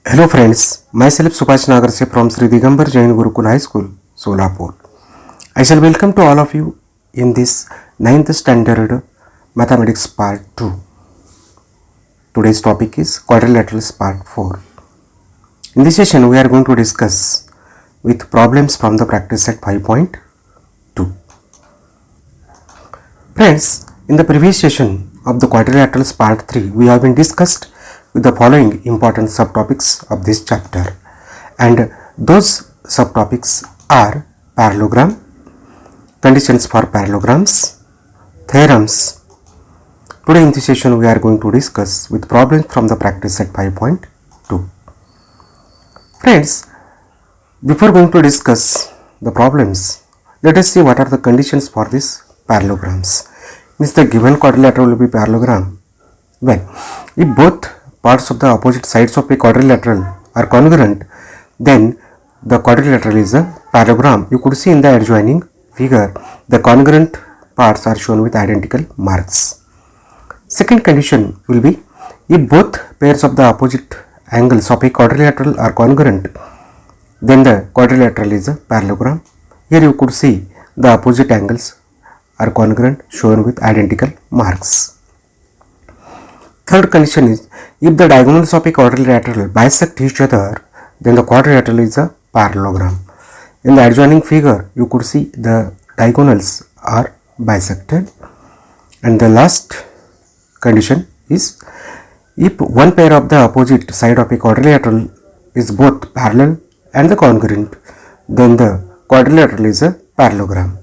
Hello friends, myself Subhash Nagarse from Sri Digambar Jain Gurukul High School, Solapur. I shall welcome to all of you in this 9th standard mathematics part 2. Today's topic is quadrilaterals part 4. In this session we are going to discuss with problems from the practice set 5.2. Friends, in the previous session of the quadrilaterals part 3 we have been discussed with the following important subtopics of this chapter, and those subtopics are parallelogram, conditions for parallelograms, theorems. Today in this session we are going to discuss with problems from the practice set 5.2. Friends, before going to discuss the problems, let us see what are the conditions for these parallelograms. Means the given quadrilateral will be parallelogram when if both parts of the opposite sides of a quadrilateral are congruent, then the quadrilateral is a parallelogram. You could see in the adjoining figure the congruent parts are shown with identical marks. Second condition will be if both pairs of the opposite angles of a quadrilateral are congruent, then the quadrilateral is a parallelogram. Here you could see the opposite angles are congruent, shown with identical marks. Third condition is if the diagonals of a quadrilateral bisect each other, then the quadrilateral is a parallelogram. In the adjoining figure you could see the diagonals are bisected. And the last condition is if one pair of the opposite side of a quadrilateral is both parallel and the congruent, then the quadrilateral is a parallelogram.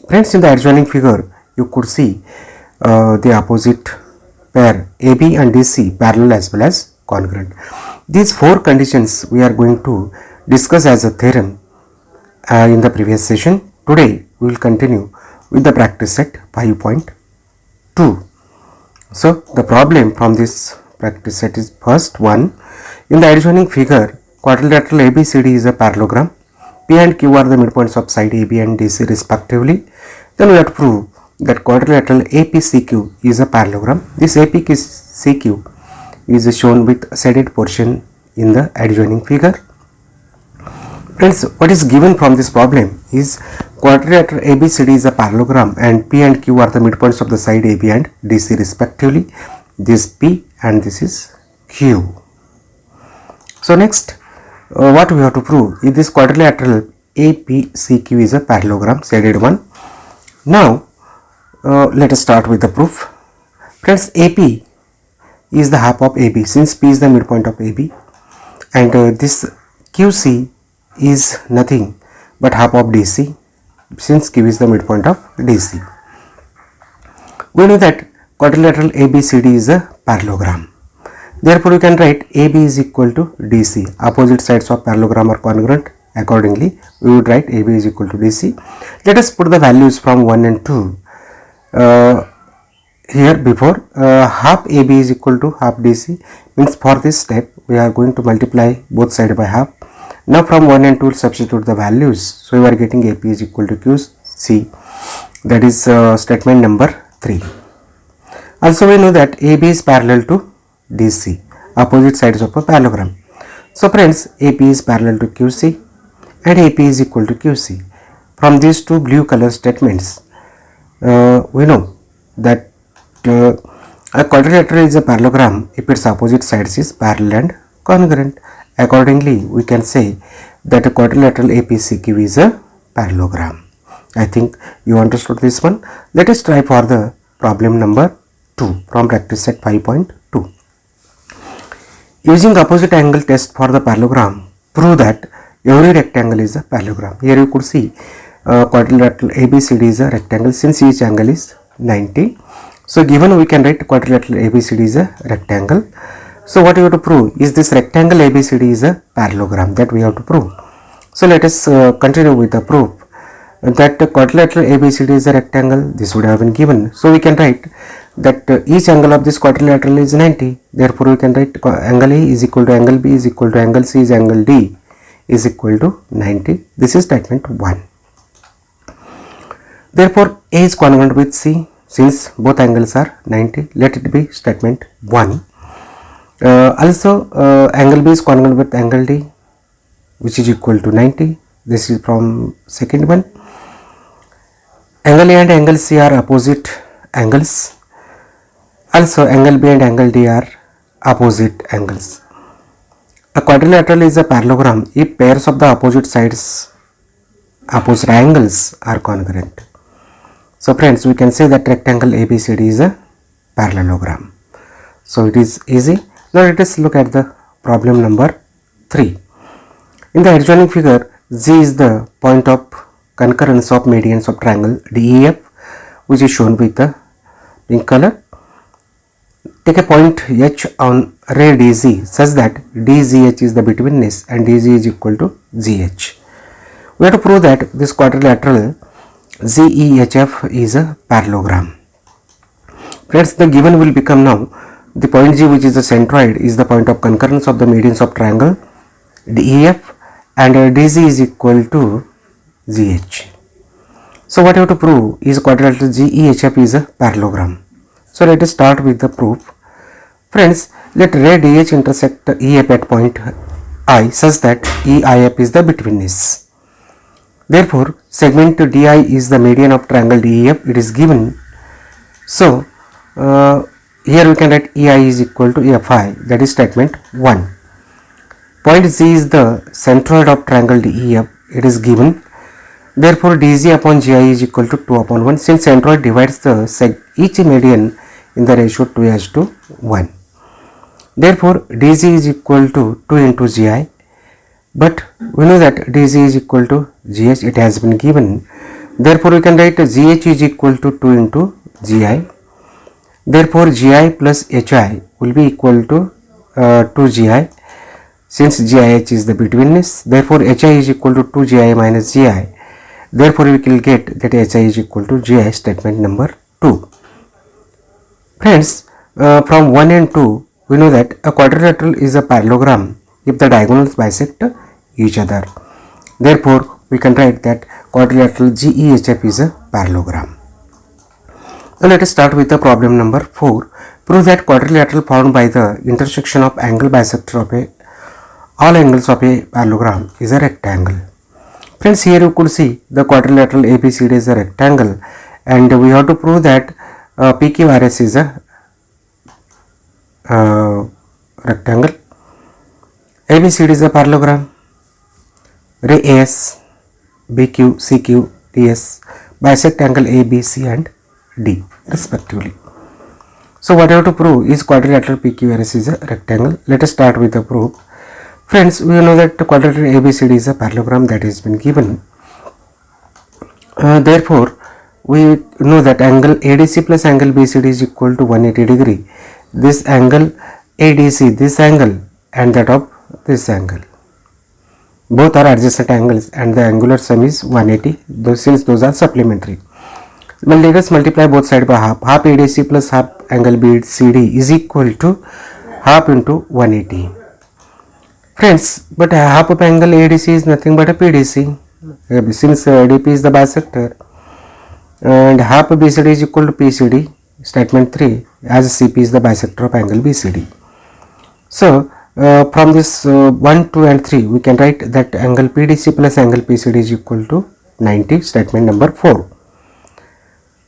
Friends, in the adjoining figure you could see the opposite pair AB and DC parallel as well as congruent. These four conditions we are going to discuss as a theorem in the previous session. Today we will continue with the practice set 5.2. So the problem from this practice set is first one. In the adjoining figure, quadrilateral ABCD is a parallelogram. P and Q are the midpoints of side AB and DC respectively. Then we have to prove that quadrilateral APCQ is a parallelogram. This APCQ is shown with shaded portion in the adjoining figure. Friends, what is given from this problem is quadrilateral ABCD is a parallelogram and P and Q are the midpoints of the side AB and DC respectively. This P and this is Q. So next, what we have to prove is this quadrilateral APCQ is a parallelogram, shaded one. Now let us start with the proof. Friends, AP is the half of AB since P is the midpoint of AB, and this QC is nothing but half of DC since Q is the midpoint of DC. We know that quadrilateral ABCD is a parallelogram. Therefore, we can write AB is equal to DC. Opposite sides of parallelogram are congruent. Accordingly, we would write AB is equal to DC. Let us put the values from 1 and 2. Here before half AB is equal to half DC means for this step we are going to multiply both sides by half. Now from 1 and 2 we'll substitute the values, so we are getting AP is equal to QC. That is statement number 3. Also we know that AB is parallel to DC, opposite sides of a parallelogram. So friends, AP is parallel to QC and AP is equal to QC. From these two blue color statements we know that a quadrilateral is a parallelogram if its opposite sides is parallel and congruent. Accordingly, we can say that a quadrilateral APCQ is a parallelogram. I think you understood this one. Let us try for the problem number 2 from practice set 5.2. Using opposite angle test for the parallelogram, prove that every rectangle is a parallelogram. Here you could see quadrilateral ABCD is a rectangle since each angle is 90. So given we can write quadrilateral ABCD is a rectangle. So what you have to prove is this rectangle ABCD is a parallelogram, that we have to prove. So let us continue with the proof that quadrilateral ABCD is a rectangle. This would have been given. So we can write that each angle of this quadrilateral is 90. Therefore we can write angle A is equal to angle B is equal to angle C is angle D is equal to 90. This is statement 1. Therefore A is congruent with C since both angles are 90. Let it be statement 1. Also angle B is congruent with angle D, which is equal to 90. This is from second one. Angle A and angle C are opposite angles. Also angle B and angle D are opposite angles. A quadrilateral is a parallelogram if pairs of the opposite sides, opposite angles are congruent. So friends, we can say that rectangle ABCD is a parallelogram. So it is easy. Now let us look at the problem number 3. In the adjoining figure, Z is the point of concurrence of medians of triangle DEF, which is shown with the pink color. Take a point H on ray DZ such that DZH is the betweenness and DZ is equal to ZH. We have to prove that this quadrilateral ZEHF is a parallelogram. Friends, the given will become now the point G, which is the centroid, is the point of concurrence of the medians of triangle DEF, and DZ is equal to ZH. So what you have to prove is quadrilateral ZEHF is a parallelogram. So let us start with the proof. Friends, let ray DH intersect EF at point I such that EIF is the betweenness. Therefore, segment DI is the median of triangle DEF. It is given. So here we can write EI is equal to EFI, that is statement 1. Point Z is the centroid of triangle DEF. It is given. Therefore, DZ upon GI is equal to 2 upon 1, since centroid divides the each median in the ratio 2:1. Therefore, DZ is equal to 2 into GI, but we know that DZ is equal to GH, it has been given. Therefore, we can write GH is equal to 2 into GI. Therefore, GI plus HI will be equal to 2GI, since GIH is the betweenness. Therefore, HI is equal to 2GI minus GI. Therefore, we will get that HI is equal to GI, statement number 2. Friends, from 1 and 2, we know that a quadrilateral is a parallelogram if the diagonals bisect each other. Therefore, we can write that quadrilateral GEHF is a parallelogram. Now let us start with the problem number 4. Prove that quadrilateral formed by the intersection of angle bisector of all angles of a parallelogram is a rectangle. Friends, here you could see the quadrilateral ABCD is a rectangle, and we have to prove that PQRS is a rectangle. ABCD is a parallelogram. Ray AS, BQ, CQ, DS bisect angle A, B, C and D respectively. So what I have to prove is quadrilateral PQRS is a rectangle. Let us start with the proof. Friends, we know that quadrilateral ABCD is a parallelogram that has been given. Therefore, we know that angle ADC plus angle BCD is equal to 180 degree. This angle ADC, this angle, and that of this angle, both are adjacent angles, and the angular sum is 180, since those are supplementary. Well, let us multiply both sides by half. Half ADC plus half angle BCD is equal to half into 180. Friends, but half of angle ADC is nothing but a PDC, since DP is the bisector, and half of BCD is equal to PCD, statement 3, as CP is the bisector of angle BCD. So from this 1, 2 and 3, we can write that angle PDC plus angle PCD is equal to 90, statement number 4.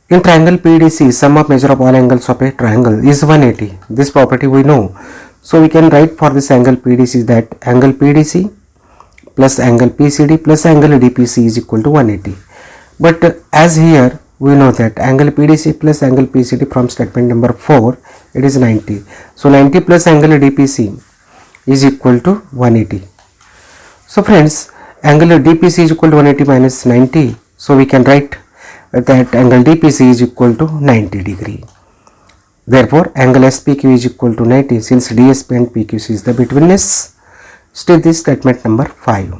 In triangle PDC, sum of measure of all angles of a triangle is 180. This property we know. So we can write for this angle PDC that angle PDC plus angle PCD plus angle DPC is equal to 180. But as here we know that angle PDC plus angle PCD from statement number 4, it is 90. So 90 plus angle DPC is equal to 180. So friends, angle DPC is equal to 180 minus 90. So we can write that angle DPC is equal to 90 degree. Therefore, angle SPQ is equal to 90, since DSP and PQC is the betweenness. State this statement number 5.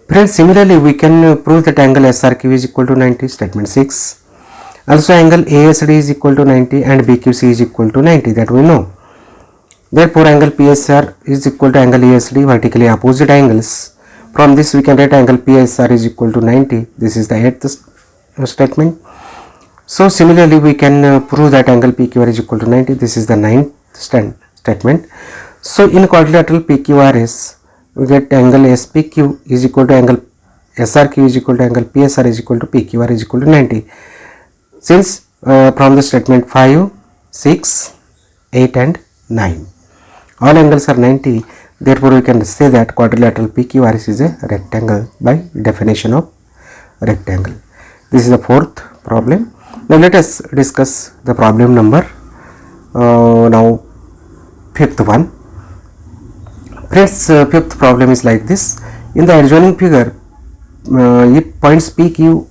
Friends, similarly, we can prove that angle SRQ is equal to 90, statement 6. Also, angle ASD is equal to 90 and BQC is equal to 90, that we know. Therefore, angle PSR is equal to angle ASD, vertically opposite angles. From this, we can write angle PSR is equal to 90. This is the 8th statement. So similarly, we can prove that angle PQR is equal to 90. This is the 9th statement. So in quadrilateral PQRS, we get angle SPQ is equal to angle SRQ is equal to angle PSR is equal to PQR is equal to 90. Since from the statement 5, 6, 8 and 9, all angles are 90, therefore we can say that quadrilateral PQRS is a rectangle by definition of rectangle. This is the fourth problem. Now let us discuss the problem number now fifth one. Friends, fifth problem is like this. In the adjoining figure, if points P, Q,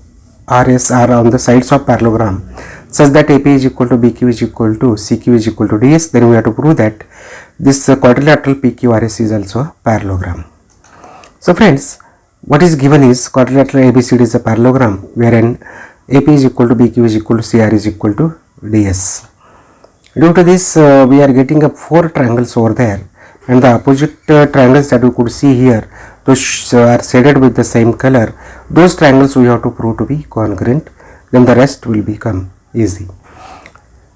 R, S are on the sides of parallelogram such that AP is equal to BQ is equal to CQ is equal to DS, then we have to prove that this quadrilateral PQRS is also a parallelogram. So friends, what is given is quadrilateral ABCD is a parallelogram wherein AP is equal to BQ is equal to CR is equal to DS. Due to this, we are getting up 4 triangles over there, and the opposite triangles that we could see here, those are shaded with the same color. Those triangles we have to prove to be congruent, then the rest will become easy.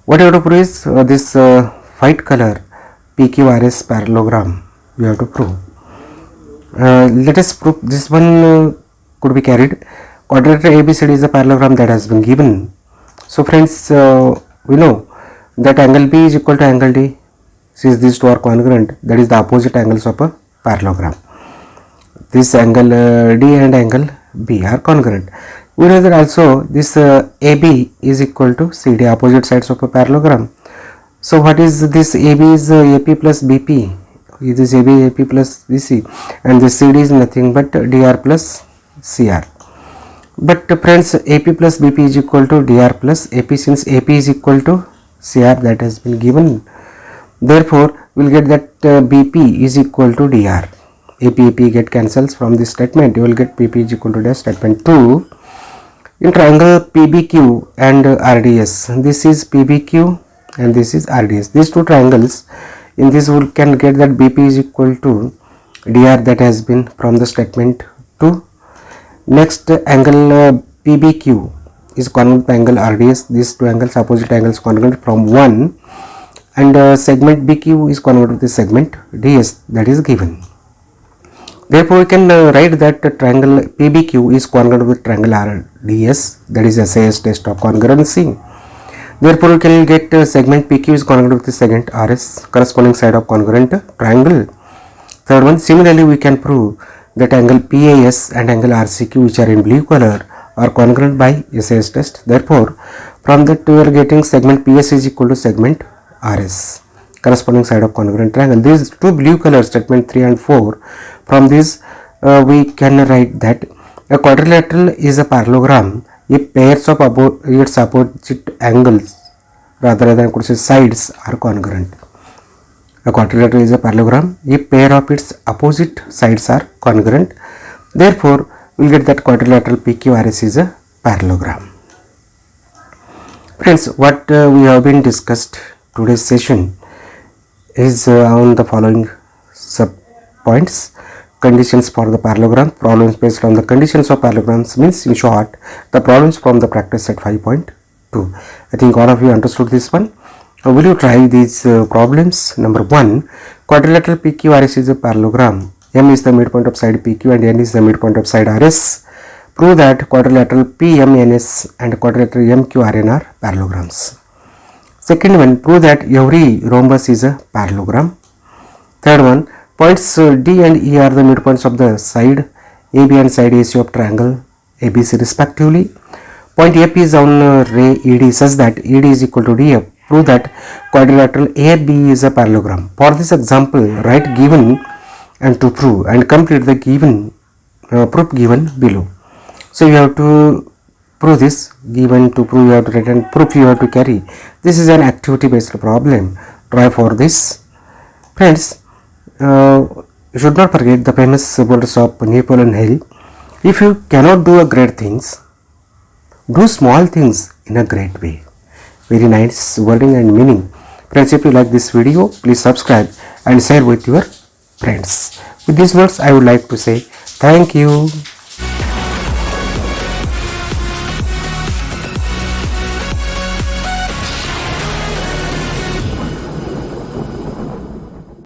What you have to prove is this white color PQRS parallelogram we have to prove. Let us prove this one could be carried. Quadrilateral ABCD is a parallelogram that has been given. So friends, we know that angle B is equal to angle D. Since these two are congruent, that is the opposite angles of a parallelogram. This angle D and angle B are congruent. We know that also this AB is equal to CD, opposite sides of a parallelogram. So what is this? AB is AP plus BP. This is AP plus BC, and this CD is nothing but DR plus CR. But friends, AP plus BP is equal to DR plus AP, since AP is equal to CR, that has been given. Therefore, we will get that BP is equal to DR. AP get cancels from this statement. You will get PP is equal to dash. Statement 2. In triangle PBQ and RDS, this is PBQ and this is RDS. These two triangles, in this we can get that BP is equal to DR, that has been from the statement 2. Next, angle PBQ is congruent to angle RDS. These two angles, opposite angles, congruent from 1, and segment BQ is congruent with the segment DS, that is given. Therefore, we can write that triangle PBQ is congruent with triangle RDS, that is SAS test of congruency. Therefore, we can get segment PQ is congruent with the segment RS, corresponding side of congruent triangle. Third one, similarly, we can prove that angle PAS and angle RCQ, which are in blue color, are congruent by SAS test. Therefore, from that we are getting segment PS is equal to segment RS, corresponding side of congruent triangle. These two blue colors, statement 3 and 4, from this we can write that a quadrilateral is a parallelogram if pairs of its opposite angles, rather than could say sides, are congruent. A quadrilateral is a parallelogram if pair of its opposite sides are congruent. Therefore, we will get that quadrilateral PQRS is a parallelogram. Friends, what we have been discussed today's session is on the following sub points. Conditions for the parallelogram, problems based on the conditions of parallelograms, means in short the problems from the practice set 5.2. I think all of you understood this one. Will you try these problems? Number 1, quadrilateral PQRS is a parallelogram. M is the midpoint of side PQ and N is the midpoint of side RS. Prove that quadrilateral PMNS and quadrilateral MQRN are parallelograms. Second one, prove that every rhombus is a parallelogram. Third one, points D and E are the midpoints of the side AB and side AC of triangle ABC respectively. Point AP is on ray ED such that ED is equal to DF. Prove that quadrilateral AB is a parallelogram. For this example, write given and to prove and complete the given proof given below. So you have to prove this, given to prove you have to write, and proof you have to carry. This is an activity based problem. Try for this. Friends, you should not forget the famous words of Napoleon Hill. If you cannot do great things, do small things in a great way. Very nice wording and meaning. Friends, if you like this video, please subscribe and share with your friends. With these words, I would like to say thank you.